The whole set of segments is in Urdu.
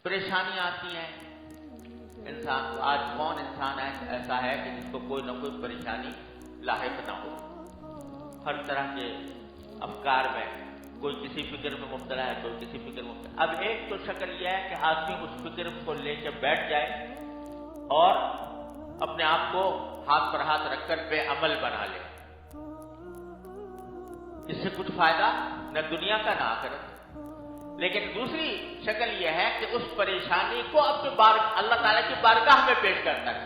پریشانیاں آتی ہیں انسان کو. آج کون انسان ایسا ہے کہ جس کو کوئی نہ کوئی پریشانی لاحق نہ ہو؟ ہر طرح کے افکار میں کوئی کسی فکر میں مبتلا ہے، کوئی کسی فکر میں مبتلا. اب ایک تو شکل یہ ہے کہ آدمی اس فکر کو لے کے بیٹھ جائے اور اپنے آپ کو ہاتھ پر ہاتھ رکھ کر بے عمل بنا لے. اس سے کچھ فائدہ نہ دنیا کا نہ آخرت. لیکن دوسری شکل یہ ہے کہ اس پریشانی کو اپنے اللہ تعالیٰ کی بارگاہ میں پیش کرتا ہے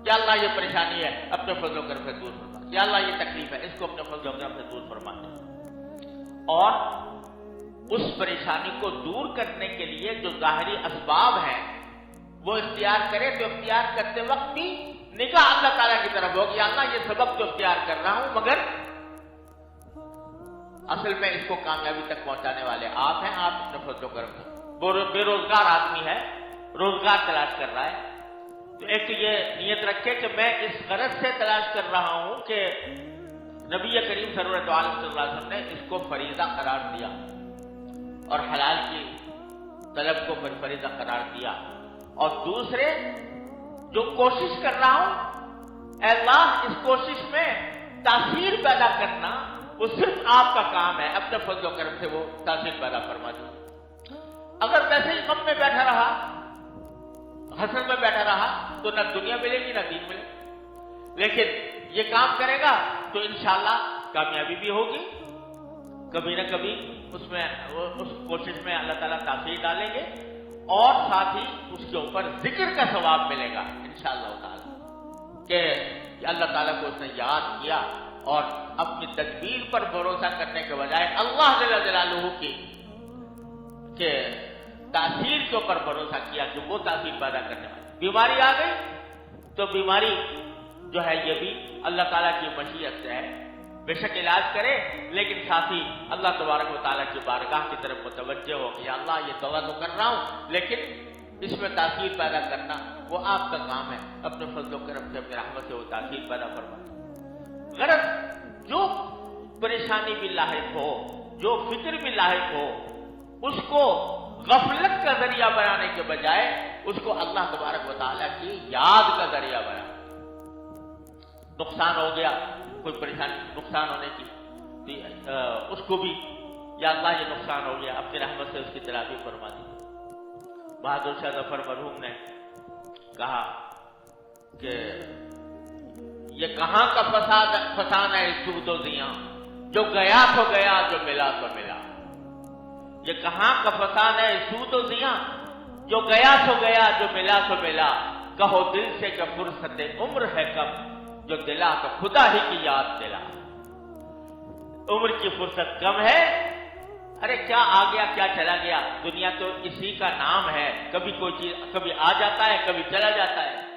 کہ اللہ یہ پریشانی ہے اپنے فضل و کرم سے دور فرما، یا اللہ یہ تکلیف ہے اس کو اپنے فضل و کرم سے دور فرما دے. اور اس پریشانی کو دور کرنے کے لیے جو ظاہری اسباب ہیں وہ اختیار کرے، تو اختیار کرتے وقت بھی نگاہ اللہ تعالیٰ کی طرف ہوگی، یا اللہ یہ سبب تو اختیار کر رہا ہوں مگر اصل میں اس کو کامیابی تک پہنچانے والے آپ ہیں، آپ اپنے فضل و کرم سے. بے روزگار آدمی ہے، روزگار تلاش کر رہا ہے، تو ایک تو یہ نیت رکھے کہ میں اس غرض سے تلاش کر رہا ہوں کہ نبی کریم صلی اللہ علیہ وسلم نے اس کو فریضہ قرار دیا اور حلال کی طلب کو فریضہ قرار دیا. اور دوسرے جو کوشش کر رہا ہوں، اے اللہ اس کوشش میں تاثیر پیدا کرنا وہ صرف آپ کا کام ہے، اپنے فضل و کرم سے وہ تاثیر پیدا فرما دو. اگر ویسے ہی غم میں بیٹھا رہا، حسرت میں بیٹھا رہا تو نہ دنیا ملے گی نہ دین ملے. لیکن یہ کام کرے گا تو انشاءاللہ کامیابی بھی ہوگی، کبھی نہ کبھی اس کوشش میں اللہ تعالیٰ تاثیر ڈالیں گے، اور ساتھ ہی اس کے اوپر ذکر کا ثواب ملے گا انشاءاللہ تعالیٰ کہ اللہ تعالیٰ کو اس نے یاد کیا اور اپنی تدبیر پر بھروسہ کرنے کے بجائے اللہ جل جلالہ کی کہ تاثیر کے اوپر بھروسہ کیا کہ وہ تاثیر پیدا کرنے والی. بیماری آ گئی تو بیماری جو ہے یہ بھی اللہ تعالیٰ کی مشیت سے ہے، بے شک علاج کرے، لیکن ساتھ ہی اللہ تبارک و تعالیٰ کی بارگاہ کی طرف متوجہ ہو کہ یا اللہ یہ دوا تو کر رہا ہوں لیکن اس میں تاثیر پیدا کرنا وہ آپ کا کام ہے، اپنے فضل و کرم سے اپنی رحمت سے وہ تاثیر پیدا فرما. غرض جو پریشانی بھی لاحق ہو، جو فکر بھی لاحق ہو، اس کو غفلت کا ذریعہ بنانے کے بجائے اس کو اللہ تبارک و تعالیٰ کی یاد کا ذریعہ بنا. نقصان ہو گیا، کوئی پریشانی نقصان ہونے کی اس کو بھی یا اللہ یہ نقصان ہو گیا اپنی رحمت سے اس کی تلافی فرما دی. بہادر شاہ ظفر مرحوم نے کہا کہ یہ کہاں کا فسان ہے سود و زیاں، جو گیا تو گیا جو ملا تو ملا. یہ کہاں کا فسان ہے سود و زیاں، جو گیا تو گیا جو ملا تو ملا. کہو دل سے کہ فرصت عمر ہے کم، جو دلا تو خدا ہی کی یاد دلا. عمر کی فرصت کم ہے، ارے کیا آ گیا کیا چلا گیا، دنیا تو اسی کا نام ہے، کبھی کوئی چیز کبھی آ جاتا ہے کبھی چلا جاتا ہے،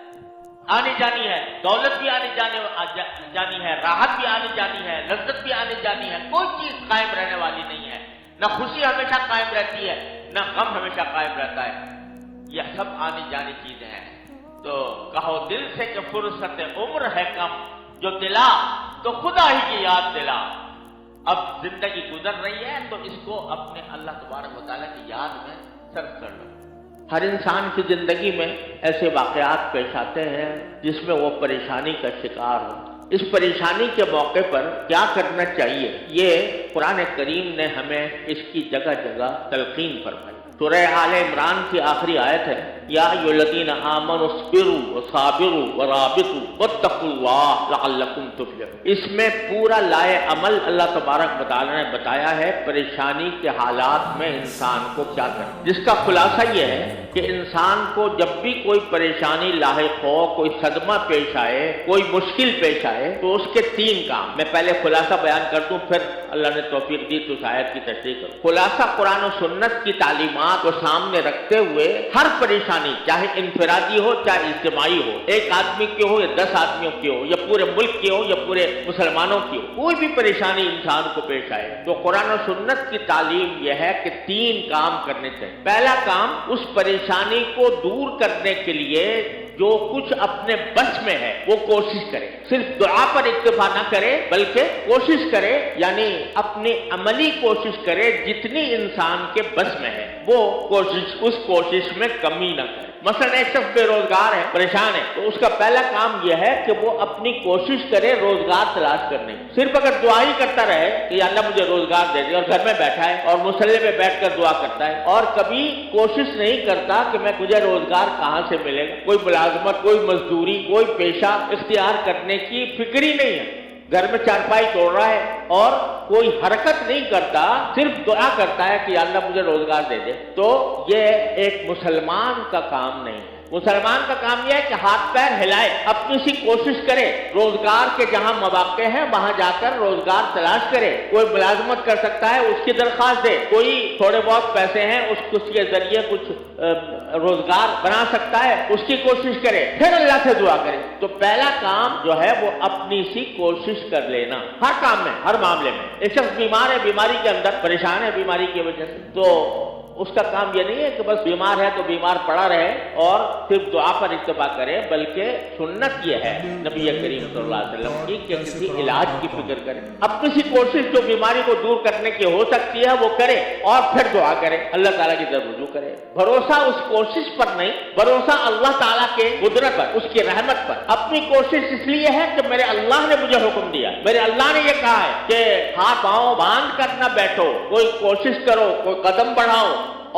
آنی جانی ہے، دولت بھی آنی جانی ہے، راحت بھی آنی جانی ہے، لذت بھی آنی جانی ہے. کوئی چیز قائم رہنے والی نہیں ہے، نہ خوشی ہمیشہ قائم رہتی ہے نہ غم ہمیشہ قائم رہتا ہے، یہ سب آنی جانی چیزیں ہیں. تو کہو دل سے کہ فرصت عمر ہے کم، جو دلا تو خدا ہی کی یاد دلا. اب زندگی گزر رہی ہے تو اس کو اپنے اللہ تبارک و تعالیٰ کی یاد میں صرف کر لو. ہر انسان کی زندگی میں ایسے واقعات پیش آتے ہیں جس میں وہ پریشانی کا شکار ہو. اس پریشانی کے موقع پر کیا کرنا چاہیے، یہ قرآن کریم نے ہمیں اس کی جگہ جگہ تلقین فرمائی. سورہ آل عمران کی آخری آیت ہے یا ایھا الذین آمنوا اصبروا وصابروا ورابطوا واتقوا اللہ لعلکم تفلحون. اس میں پورا لائے عمل اللہ تبارک و تعالیٰ نے بتایا ہے پریشانی کے حالات میں انسان کو کیا کرنا، جس کا خلاصہ یہ ہے کہ انسان کو جب بھی کوئی پریشانی لاحق ہو، کوئی صدمہ پیش آئے، کوئی مشکل پیش آئے، تو اس کے 3 کام میں پہلے خلاصہ بیان کر دوں، پھر اللہ نے توفیق دی تو اس آیت کی تشریح کروں. خلاصہ قرآن و سنت کی تعلیمات کو سامنے رکھتے ہوئے ہر پریشانی چاہے انفرادی ہو چاہے اجتماعی ہو، ایک آدمی کی ہو یا 10 آدمیوں کی ہو یا پورے ملک کی ہو یا پورے مسلمانوں کی ہو، کوئی بھی پریشانی انسان کو پیش آئے تو قرآن و سنت کی تعلیم یہ ہے کہ 3 کام کرنے چاہیے. پہلا کام، اس پریشانی کو دور کرنے کے لیے جو کچھ اپنے بس میں ہے وہ کوشش کرے، صرف دعا پر اکتفا نہ کرے بلکہ کوشش کرے، یعنی اپنی عملی کوشش کرے جتنی انسان کے بس میں ہے وہ کوشش، اس کوشش میں کمی نہ کرے۔ مثلا ایک شخص بے روزگار ہے، پریشان ہے، تو اس کا پہلا کام یہ ہے کہ وہ اپنی کوشش کرے روزگار تلاش کرنے کی۔ صرف اگر دعا ہی کرتا رہے کہ یا اللہ مجھے روزگار دے دے، اور گھر میں بیٹھا ہے اور مصلی پہ بیٹھ کر دعا کرتا ہے اور کبھی کوشش نہیں کرتا کہ مجھے روزگار کہاں سے ملے گا، کوئی ملازمت، کوئی مزدوری، کوئی پیشہ اختیار کرنے کی فکر ہی نہیں ہے، گھر میں چارپائی توڑ رہا ہے اور کوئی حرکت نہیں کرتا، صرف دعا کرتا ہے کہ اللہ مجھے روزگار دے دے، تو یہ ایک مسلمان کا کام نہیں ہے۔ مسلمان کا کام یہ ہے کہ ہاتھ پیر ہلائے، اپنی سی کوشش کرے، روزگار کے جہاں مواقع ہیں وہاں جا کر روزگار تلاش کرے، کوئی ملازمت کر سکتا ہے اس کی درخواست دے، کوئی تھوڑے بہت پیسے ہیں اس کے ذریعے کچھ روزگار بنا سکتا ہے اس کی کوشش کرے، پھر اللہ سے دعا کرے۔ تو پہلا کام جو ہے وہ اپنی سی کوشش کر لینا، ہر کام میں، ہر معاملے میں۔ ایک شخص بیمار ہے، بیماری کے اندر پریشان ہے بیماری کی وجہ سے، تو اس کا کام یہ نہیں ہے کہ بس بیمار ہے تو بیمار پڑا رہے اور صرف دعا پر اکتفا کرے، بلکہ سنت یہ ہے نبی کریم صلی اللہ علیہ وسلم کی کہ کسی علاج کی فکر کرے، اپنی سی کوشش جو بیماری کو دور کرنے کی ہو سکتی ہے وہ کرے اور پھر دعا کرے، اللہ تعالیٰ کی طرف رجوع کرے۔ بھروسہ اس کوشش پر نہیں، بھروسہ اللہ تعالیٰ کے قدرت پر، اس کی رحمت پر۔ اپنی کوشش اس لیے ہے کہ میرے اللہ نے مجھے حکم دیا، میرے اللہ نے یہ کہا ہے کہ ہاتھ پاؤں باندھ کر نہ بیٹھو، کوئی کوشش کرو، کوئی قدم بڑھاؤ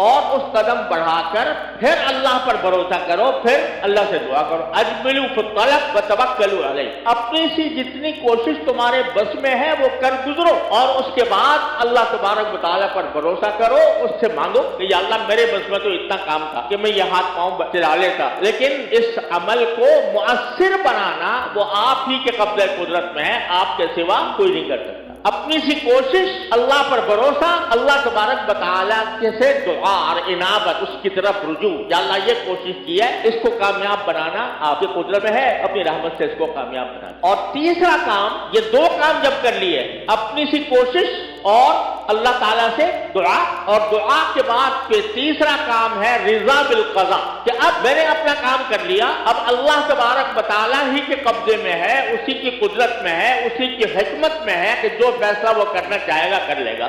اور اس قدم بڑھا کر پھر اللہ پر بھروسہ کرو، پھر اللہ سے دعا کرو۔ اجملوا فی الطلب وتوکلوا علیہ، اپنی سی جتنی کوشش تمہارے بس میں ہے وہ کر گزرو اور اس کے بعد اللہ تبارک و تعالیٰ پر بھروسہ کرو، اس سے مانگو کہ یا اللہ میرے بس میں تو اتنا کام تھا کہ میں یہ ہاتھ پاؤں چلا لیتا، لیکن اس عمل کو مؤثر بنانا وہ آپ ہی کے قبضہ قدرت میں ہے، آپ کے سوا کوئی نہیں کر سکتا۔ اپنی سی کوشش، اللہ پر بھروسہ، اللہ تبارک و تعالیٰ سے دعا اور انابت، اس کی طرف رجوع، یا اللہ یہ کوشش کی ہے اس کو کامیاب بنانا آپ کی قدرت میں ہے، اپنی رحمت سے اس کو کامیاب بنانا۔ اور تیسرا کام، یہ دو کام جب کر لیے، اپنی سی کوشش اور اللہ تعالیٰ سے دعا، اور دعا کے بعد پھر تیسرا کام ہے رضا بالقضاء، کہ اب میں نے اپنا کام کر لیا، اب اللہ تبارک و تعالیٰ ہی کے قبضے میں ہے، اسی کی قدرت میں ہے، اسی کی حکمت میں ہے کہ جو فیصلہ وہ کرنا چاہے گا کر لے گا،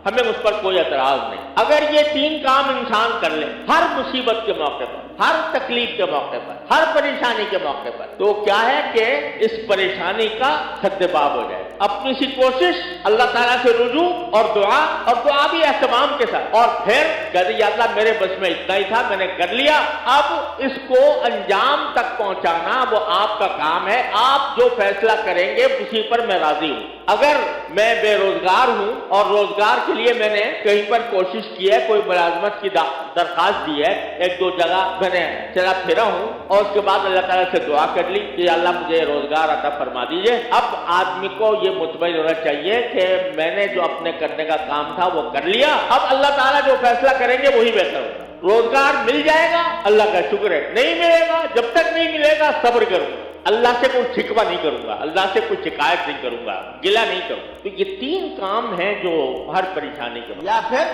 ہمیں اس پر کوئی اعتراض نہیں۔ اگر یہ تین کام انسان کر لے ہر مصیبت کے موقع پر، ہر تکلیف کے موقع پر، ہر پریشانی کے موقع پر، تو کیا ہے کہ اس پریشانی کا سدباب ہو جائے۔ اپنی سی کوشش، اللہ تعالیٰ سے رجوع اور دعا بھی اہتمام کے ساتھ، اور پھر کہتے یا اللہ میرے بس میں اتنا ہی تھا، میں نے کر لیا، اب اس کو انجام تک پہنچانا وہ آپ کا کام ہے، آپ جو فیصلہ کریں گے اسی پر میں راضی ہوں۔ اگر میں بے روزگار ہوں اور روزگار کے لیے میں نے کہیں پر کوشش کی ہے، کوئی ملازمت کی درخواست دی ہے، ایک دو جگہ میں نے چلا پھرا ہوں اور اس کے بعد اللہ تعالیٰ سے دعا کر لی کہ اللہ مجھے روزگار عطا فرما دیجئے، اب آدمی کو یہ مطمئن ہونا چاہیے کہ میں نے جو اپنے کرنے کا کام تھا وہ کر لیا، اب اللہ تعالیٰ جو فیصلہ کریں گے وہی بہتر ہوگا۔ روزگار مل جائے گا اللہ کا شکر ہے، نہیں ملے گا، جب تک نہیں ملے گا صبر کروں گا، اللہ سے کوئی شکوہ نہیں کروں گا، اللہ سے کوئی شکایت نہیں کروں گا، گلہ نہیں کروں گا۔ تو یہ تین کام ہیں جو ہر پریشانی کے بعد، یا پھر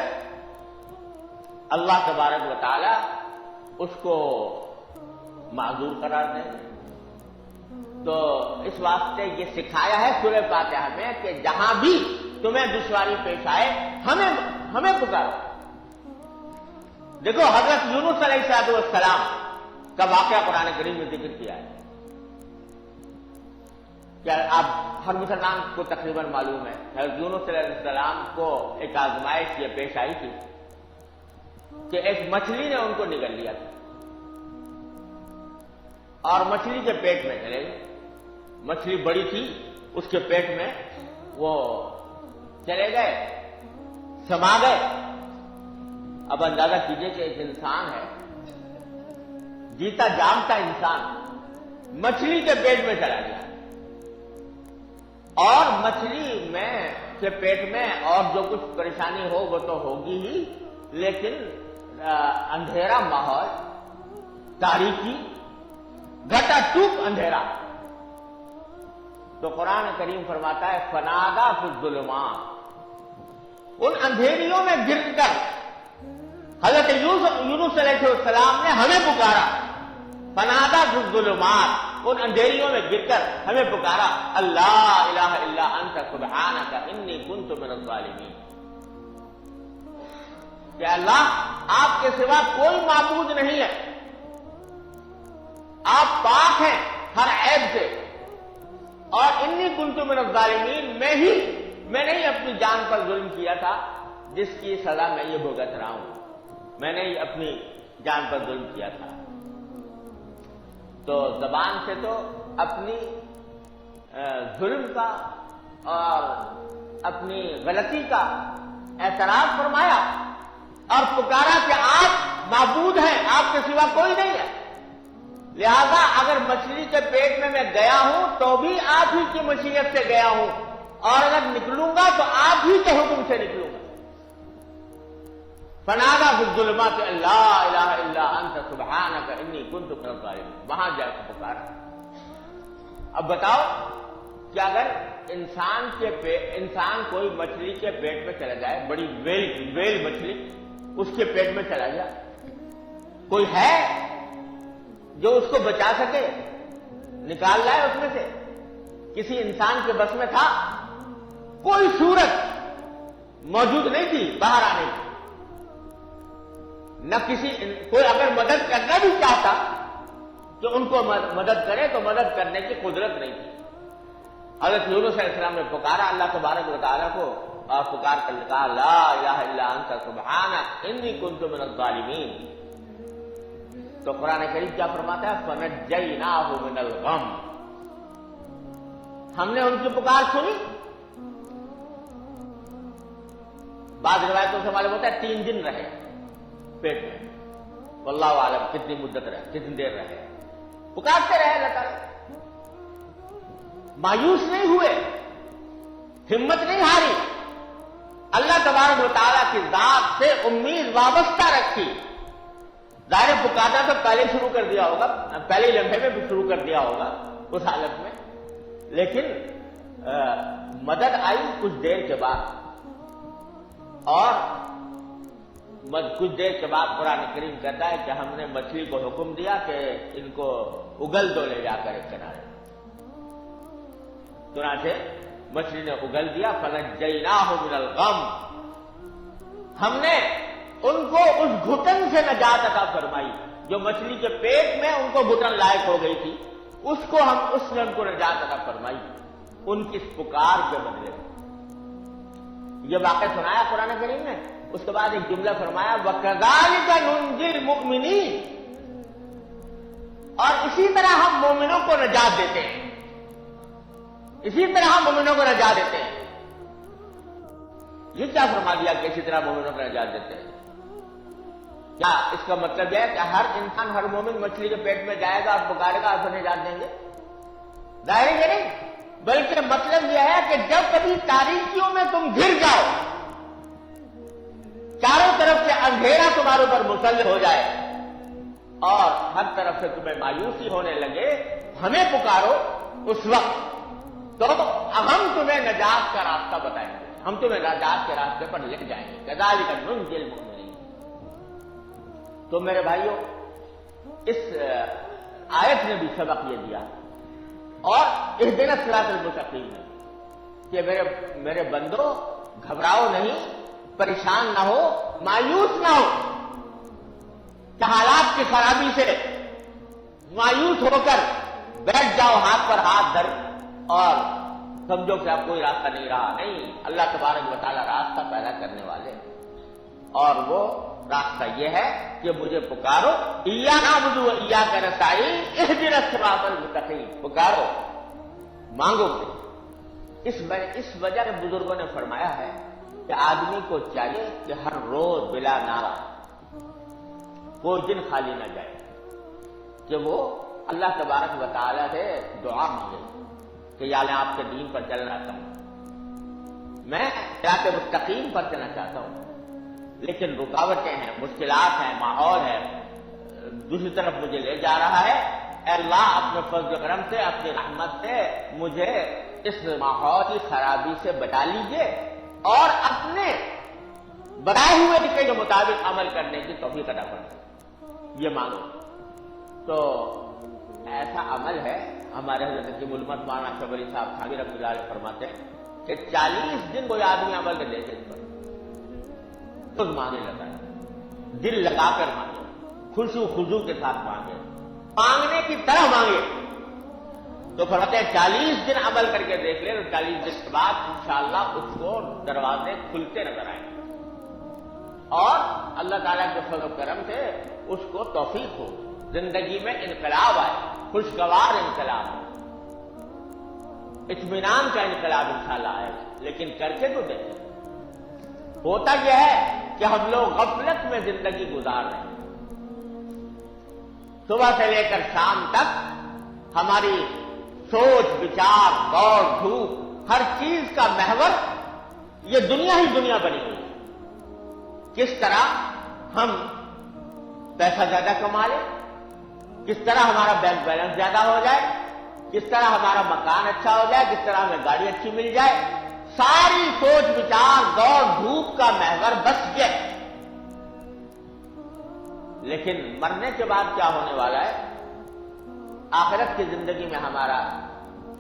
اللہ تبارک و تعالی اس کو معذور قرار دے۔ تو اس واسطے یہ سکھایا ہے سورہ فاتحہ میں کہ جہاں بھی تمہیں دشواری پیش آئے ہمیں پکارو۔ دیکھو حضرت یونس علیہ السلام کا واقعہ قرآن کریم میں ذکر کیا ہے، کیا آپ ہر مسلمان کو تقریباً معلوم ہے، حضرت یونس علیہ السلام کو ایک آزمائش یہ پیش آئی تھی کہ ایک مچھلی نے ان کو نگل لیا تھا اور مچھلی کے پیٹ میں چلے گئے، مچھلی بڑی تھی، اس کے پیٹ میں وہ چلے گئے، سما گئے۔ اب اندازہ کیجئے کہ ایک انسان ہے، جیتا جاگتا انسان، مچھلی کے پیٹ میں چلا گیا، اور مچھلی میں کے پیٹ میں اور جو کچھ پریشانی ہو وہ تو ہوگی ہی، لیکن اندھیرا ماحول، تاریکی، گھٹا ٹوپ اندھیرا۔ تو قرآن کریم فرماتا ہے فنادا فی الظلمات، ان اندھیریوں میں گر کر حضرت یونس علیہ السلام نے ہمیں پکارا، فنادى في الظلمات، ان اندھیریوں میں گر کر ہمیں پکارا، اللہ الہ الا انت سبحانک انی کنت من الظالمین، کہ اللہ آپ کے سوا کوئی معبود نہیں ہے، آپ پاک ہیں ہر عیب سے، اور انی کنت من الظالمین، میں نے ہی اپنی جان پر ظلم کیا تھا جس کی سزا میں یہ بھگت رہا ہوں، میں نے ہی اپنی جان پر ظلم کیا تھا۔ تو زبان سے تو اپنی ظلم کا اور اپنی غلطی کا اعتراف فرمایا اور پکارا کہ آپ معبود ہیں، آپ کے سوا کوئی نہیں ہے، لہذا اگر مچھلی کے پیٹ میں گیا ہوں تو بھی آپ ہی کی مشیت سے گیا ہوں، اور اگر نکلوں گا تو آپ ہی کے حکم سے نکلوں گا۔ فنادى في الظلمات لا الہ الا انت سبحانک انی کنت من الظالمین، وہاں جا کے پکارا۔ اب بتاؤ کہ اگر انسان کوئی مچھلی کے پیٹ میں چلا جائے، بڑی ویل مچھلی اس کے پیٹ میں چلا جائے، کوئی ہے جو اس کو بچا سکے، نکال لائے اس میں سے؟ کسی انسان کے بس میں تھا؟ کوئی صورت موجود نہیں تھی باہر آنے کی، نہ کوئی اگر مدد کرنا بھی چاہتا کہ ان کو مدد کرے تو مدد کرنے کی قدرت نہیں تھی۔ حضرت یونس علیہ السلام نے پکارا اللہ تبارک و تعالیٰ کو، اور پکار کر کہا لا الہ الا انت سبحانک انی کنت من الظالمین۔ تو قرآن کریم کیا فرماتا ہے؟ فنجیناہ من الغم، ہم نے ان کی پکار سنی۔ بعض روایتوں سے معلوم ہوتا ہے 3 دن رہے پیٹ میں، واللہ عالم کتنی مدت رہے، کتنی دیر رہے، پکارتے رہے اللہ تعالیٰ، مایوس نہیں ہوئے، ہمت نہیں ہاری، اللہ تبارک و تعالیٰ کی ذات سے امید وابستہ رکھی۔ ظاہر پکارنا تو پہلے شروع کر دیا ہوگا، پہلے لمحے میں بھی شروع کر دیا ہوگا اس حالت میں، لیکن مدد آئی کچھ دیر کے بعد، اور کچھ دیر کے بعد قرآن کریم کہتا ہے کہ ہم نے مچھلی کو حکم دیا کہ ان کو اگل دو لے جا کر ایک کنارے، چنانچہ مچھلی نے اگل دیا۔ فنجیناہ من الغم، ہم نے ان کو اس گھٹن سے نجات عطا فرمائی، جو مچھلی کے پیٹ میں ان کو گھٹن لائق ہو گئی تھی، اس نے ان کو نجات عطا فرمائی ان کی اس پکار کے بدلے میں۔ یہ واقعہ سنایا قرآن کریم نے، اس کے بعد ایک جملہ فرمایا وَكَذَلِكَ نُنْجِي الْمُؤْمِنِينَ، اور اسی طرح ہم مومنوں کو نجات دیتے ہیں، اسی طرح ہم مومنوں کو نجات دیتے ہیں۔ یہ کیا فرما دیا کہ اسی طرح مومنوں کو نجات دیتے ہیں؟ کیا اس کا مطلب یہ ہے کہ ہر انسان، ہر مومن مچھلی کے پیٹ میں جائے گا اور پکارے گا اور نجات دیں گے؟ ظاہر یہ نہیں، بلکہ مطلب یہ ہے کہ جب کبھی تاریکیوں میں تم گر جاؤ، چاروں طرف سے اندھیرا تمہارے اوپر مسلط ہو جائے اور ہر طرف سے تمہیں مایوسی ہونے لگے، ہمیں پکارو اس وقت، تو ہم تمہیں نجات کا راستہ بتائیں گے، ہم تمہیں نجات کے راستے پر لے جائیں گے۔ کذالک ننجی المؤمنین۔ تو میرے بھائیوں، اس آیت نے بھی سبق یہ دیا، اور اہدنا الصراط المستقیم ہے کہ میرے بندو گھبراؤ نہیں، پریشان نہ ہو، مایوس نہ ہو، کہ حالات کی خرابی سے مایوس ہو کر بیٹھ جاؤ ہاتھ پر ہاتھ دھر اور سمجھو کہ اب کوئی راستہ نہیں رہا۔ نہیں، اللہ تبارک و تعالیٰ راستہ پیدا کرنے والے، اور وہ راستہ یہ ہے کہ مجھے پکارو، ایاک نعبد و ایاک نستعین اہدنا الصراط المستقیم، پکارو، مانگو مجھے۔ اس وجہ سے بزرگوں نے فرمایا ہے کہ آدمی کو چاہیے کہ ہر روز بلا نعرہ کوئی دن خالی نہ جائے، کہ وہ اللہ تبارک و تعالیٰ سے دعا مانگے کہ یا اللہ آپ کے دین پر چلنا چاہتا ہوں، میں صراط مستقیم پر چلنا چاہتا ہوں، لیکن رکاوٹیں ہیں، مشکلات ہیں، ماحول ہے، دوسری طرف مجھے لے جا رہا ہے، اے اللہ اپنے فضل و کرم سے، اپنی رحمت سے مجھے اس ماحول کی خرابی سے بچا لیجیے اور اپنے بتائے ہوئے طریقے کے مطابق عمل کرنے کی توفیق عطا فرمائیے، یہ مانگو۔ تو ایسا عمل ہے، ہمارے حضرت حکیم الامت مولانا اشرف علی صاحب تھانوی رحمۃ اللہ علیہ فرماتے ہیں کہ 40 دن کوئی آدمی عمل کر دیکھے اس پر تو مانگنے لگا ہے، دل لگا کر مانگے، خوشو خضوع کے ساتھ مانگے، مانگنے کی طرح مانگے، تو فرماتے ہیں 40 دن عمل کر کے دیکھ لے تو 40 دن کے بعد انشاءاللہ اس کو دروازے کھلتے نظر آئیں گے، اور اللہ تعالیٰ کے فضل و کرم سے اس کو توفیق ہو، زندگی میں انقلاب آئے، خوشگوار انقلاب، اطمینان کا انقلاب انشاءاللہ آئے گا۔ لیکن کر کے تو دیکھیں، ہوتا یہ ہے کہ ہم لوگ غفلت میں زندگی گزار رہے ہیں، صبح سے لے کر شام تک ہماری سوچ بچار دوڑ دھوپ ہر چیز کا محور یہ دنیا ہی دنیا بنی ہوئی ہے۔ کس طرح ہم پیسہ زیادہ کما لیں، کس طرح ہمارا بینک بیلنس زیادہ ہو جائے، کس طرح ہمارا مکان اچھا ہو جائے، کس طرح ہمیں گاڑی اچھی مل جائے، ساری سوچ بچار دوڑ دھوپ کا محور بس یہ۔ لیکن مرنے کے بعد کیا ہونے والا ہے، آخرت کی زندگی میں ہمارا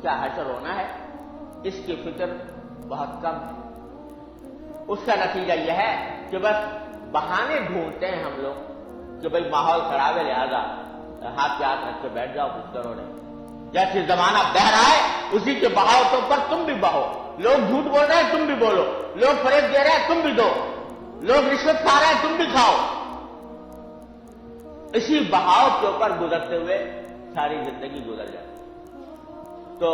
کیا حشر ہونا ہے، اس کی فکر بہت کم ہے۔ اس کا نتیجہ یہ ہے کہ بس بہانے ڈھونڈتے ہیں ہم لوگ کہ بھئی ماحول خراب ہے لہذا ہاتھ پہ ہاتھ رکھ کے بیٹھ جاؤ، کچھ کرو نہیں۔ جیسے زمانہ بہ رہا ہے اسی کے بہاؤ تو پر تم بھی بہو، لوگ جھوٹ بول رہے ہیں تم بھی بولو، لوگ فریب دے رہے ہیں تم بھی دو، لوگ رشوت کھا رہے ہیں تم بھی کھاؤ۔ اسی بہاؤ کے اوپر گزرتے ہوئے ساری زندگی گزر جاتی۔ تو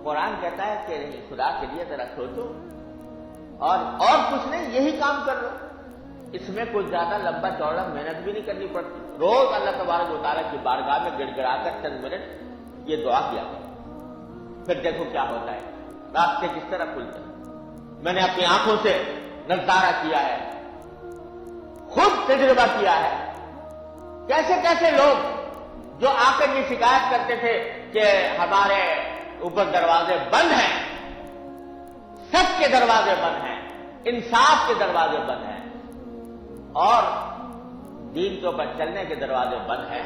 قرآن کہتا ہے کہ نہیں، خدا کے لیے ذرا سوچو اور کچھ نہیں، یہی کام کر لو، اس میں کوئی زیادہ لمبا چوڑا محنت بھی نہیں کرنی پڑتی۔ روز اللہ تبارک و تعالیٰ کی بارگاہ میں گڑ گڑا کر چند منٹ یہ دعا کیا کرو، پھر دیکھو کیا ہوتا ہے، راستے کس طرح کھلتے ہیں۔ میں نے اپنی آنکھوں سے نظارہ کیا ہے، خود تجربہ کیا ہے، کیسے کیسے لوگ جو آ کر یہ شکایت کرتے تھے کہ ہمارے اوپر دروازے بند ہیں، سچ کے دروازے بند ہیں، انصاف کے دروازے بند ہیں، اور دین کے اوپر چلنے کے دروازے بند ہیں،